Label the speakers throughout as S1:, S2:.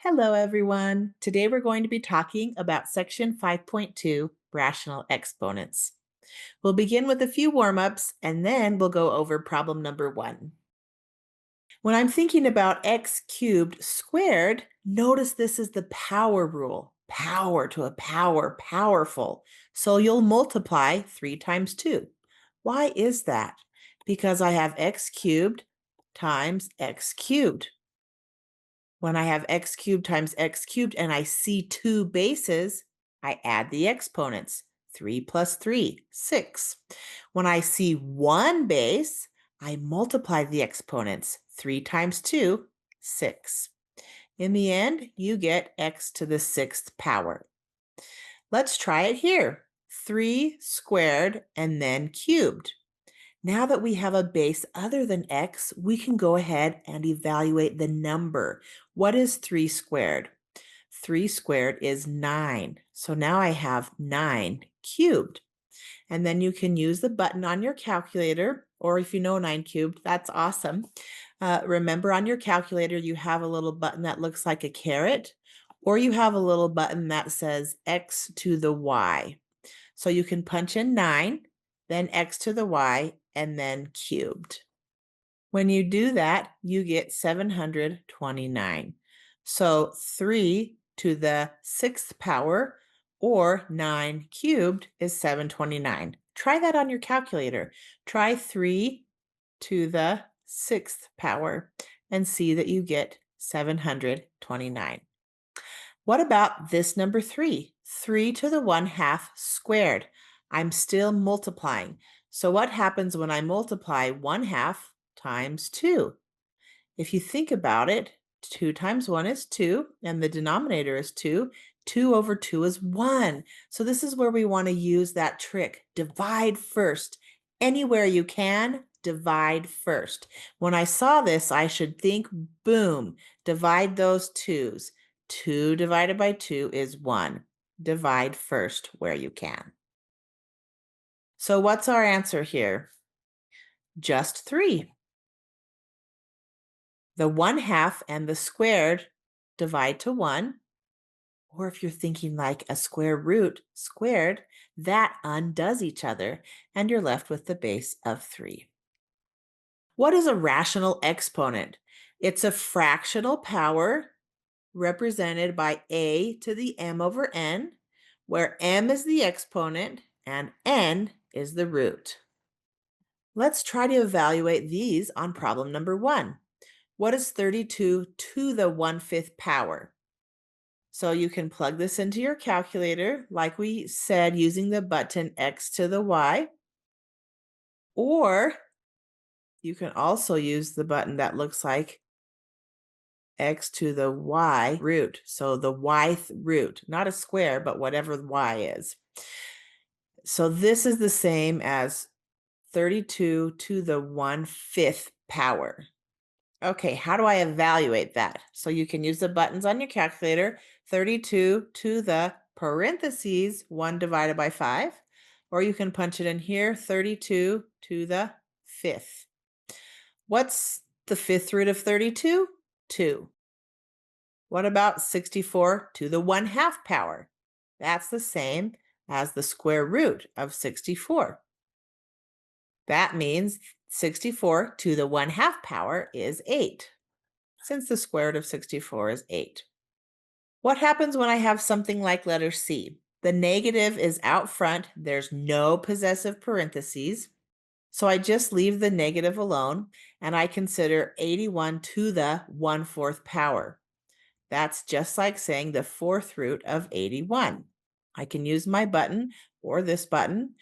S1: Hello, everyone. Today we're going to be talking about section 5.2, rational exponents. We'll begin with a few warm-ups and then we'll go over problem number 1. When I'm thinking about x cubed squared, notice this is the power rule. Power to a power, powerful. So you'll multiply 3 times 2. Why is that? Because I have x cubed times x cubed. When I have x cubed times x cubed and I see two bases, I add the exponents. 3 plus 3, 6. When I see one base, I multiply the exponents. 3 times 2, 6. In the end, you get x to the 6th power. Let's try it here. 3 squared and then cubed. Now that we have a base other than x, we can go ahead and evaluate the number. What is 3 squared? 3 squared is 9. So now I have 9 cubed. And then you can use the button on your calculator, or if you know 9 cubed, that's awesome. Remember on your calculator, you have a little button that looks like a caret, or you have a little button that says x to the y. So you can punch in 9, then x to the y, and then cubed. When you do that, you get 729. So 3 to the 6th power, or 9 cubed, is 729. Try that on your calculator. Try 3 to the 6th power and see that you get 729. What about this number 3? 3 to the 1/2 squared. I'm still multiplying. So what happens when I multiply 1/2 times 2? If you think about it, 2 times 1 is 2, and the denominator is 2. 2 over 2 is 1. So this is where we want to use that trick. Divide first. Anywhere you can, divide first. When I saw this, I should think, boom, divide those 2's. 2 divided by 2 is 1. Divide first where you can. So what's our answer here? Just 3. The 1/2 and the squared divide to 1. Or if you're thinking like a square root squared, that undoes each other, and you're left with the base of 3. What is a rational exponent? It's a fractional power represented by a to the m over n, where m is the exponent and n is the root. Let's try to evaluate these on problem number 1. What is 32 to the 1/5 power? So you can plug this into your calculator, like we said, using the button x to the y, or you can also use the button that looks like x to the y root. So the y-th root, not a square, but whatever the y is. So this is the same as 32 to the 1/5 power. Okay, how do I evaluate that? So you can use the buttons on your calculator, 32 to the parentheses 1 divided by 5, or you can punch it in here, 32 to the 5th. What's the 5th root of 32? 2. What about 64 to the 1/2 power? That's the same as the square root of 64. That means 64 to the 1/2 power is 8, since the square root of 64 is 8. What happens when I have something like letter C? The negative is out front. There's no possessive parentheses. So I just leave the negative alone, and I consider 81 to the 1/4 power. That's just like saying the 4th root of 81. I can use my button or this button.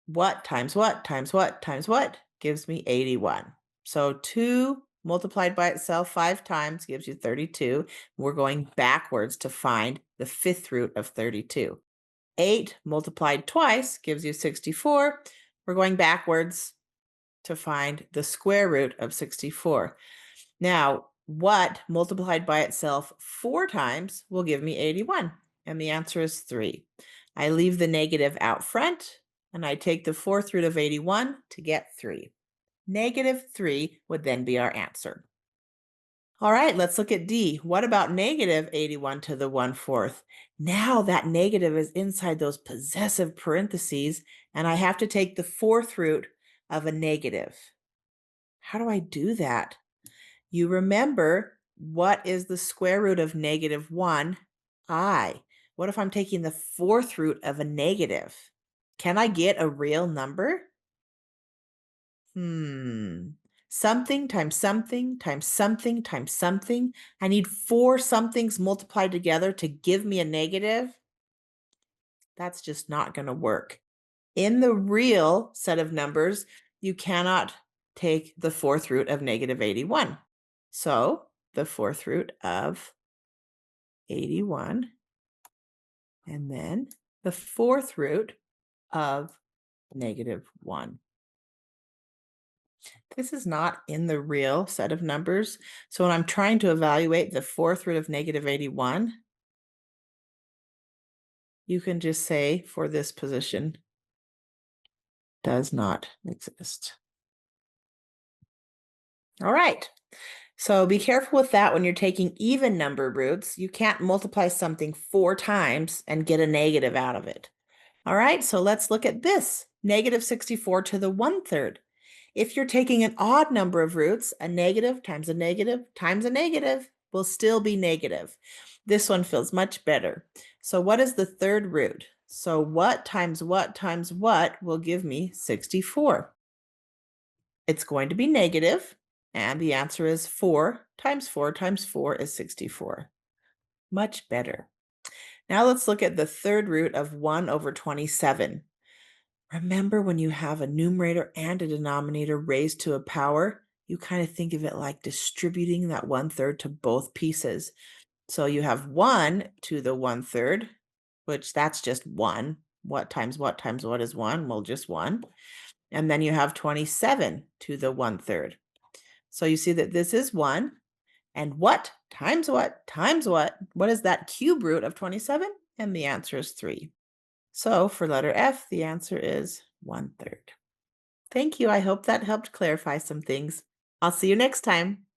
S1: What times what times what times what gives me 81. So 2 multiplied by itself 5 times gives you 32. We're going backwards to find the 5th root of 32. 8 multiplied twice gives you 64. We're going backwards to find the square root of 64. Now, what multiplied by itself 4 times will give me 81? And the answer is 3. I leave the negative out front, and I take the 4th root of 81 to get 3. Negative 3 would then be our answer. All right, let's look at D. What about negative 81 to the 1/4? Now that negative is inside those possessive parentheses, and I have to take the fourth root of a negative. How do I do that? You remember, what is the square root of negative 1? I. What if I'm taking the fourth root of a negative? Can I get a real number? Hmm. Something times something times something times something. I need four somethings multiplied together to give me a negative. That's just not going to work. In the real set of numbers, you cannot take the fourth root of negative 81. So the fourth root of 81, and then the fourth root of negative 1. This is not in the real set of numbers. So when I'm trying to evaluate the fourth root of negative 81, you can just say for this position, does not exist. All right. So be careful with that when you're taking even number roots. You can't multiply something 4 times and get a negative out of it. All right, so let's look at this. Negative 64 to the 1/3. If you're taking an odd number of roots, a negative times a negative times a negative will still be negative. This one feels much better. So what is the third root? So what times what times what will give me 64? It's going to be negative, and the answer is 4 times 4 times 4 is 64. Much better. Now let's look at the third root of 1 over 27. Remember, when you have a numerator and a denominator raised to a power, you kind of think of it like distributing that 1/3 to both pieces. So you have 1 to the 1/3, which that's just 1. What times what times what is 1? Well, just 1. And then you have 27 to the 1/3. So you see that this is 1. And what times what times what? What is that cube root of 27? And the answer is 3. So for letter F, the answer is 1/3. Thank you. I hope that helped clarify some things. I'll see you next time.